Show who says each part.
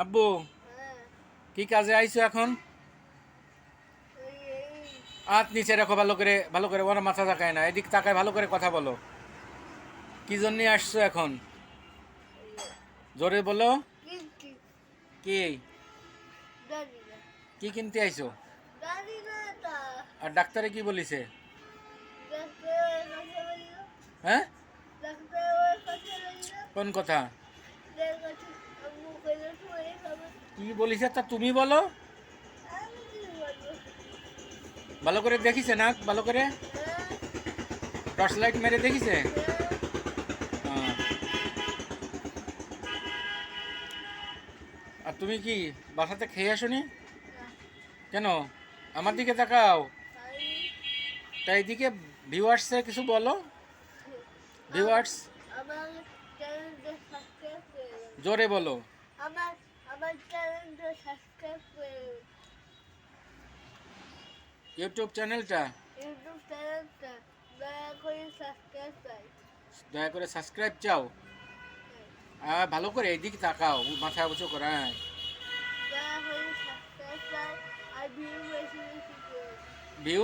Speaker 1: আব্বু কি কাজে আইছো এখন? হাত নিচে রাখো, ভালো করে ওরা মাথা তাকায় না, এদিক তাকায়, ভালো করে কথা বলো। কি জন্য আসছো এখন? জোরে বলো। কি কি কিনতে আইছো? আর ডাক্তারে কি বলিছে? হ্যাঁ, কোন কথা? কি বলিছে তা তুমি বলো। ভালো করে দেখিছে না? ভালো করে টর্চ লাইট মেরে দেখিছে? হ্যাঁ। আর তুমি কি বাসাতে খেয়ে আসনি? কেন? আমার দিকে তাকাও। তাই এদিকে ভিউয়ার্সে কিছু বলো। ভিউয়ার্স, জোরে বলো।
Speaker 2: আমার আমার চ্যানেলটা সাবস্ক্রাইব করে
Speaker 1: ইউটিউব চ্যানেলটা
Speaker 2: ইউটিউব চ্যানেলটা দয়া করে সাবস্ক্রাইব চাই।
Speaker 1: দয়া করে সাবস্ক্রাইব চাও। ভালো করে এদিকে তাকাও, মাথা উঁচু করে। হ্যাঁ।
Speaker 2: দয়া করে সাবস্ক্রাইব চাই আর ভিউ বেশি বেশি করে।
Speaker 1: ভিউ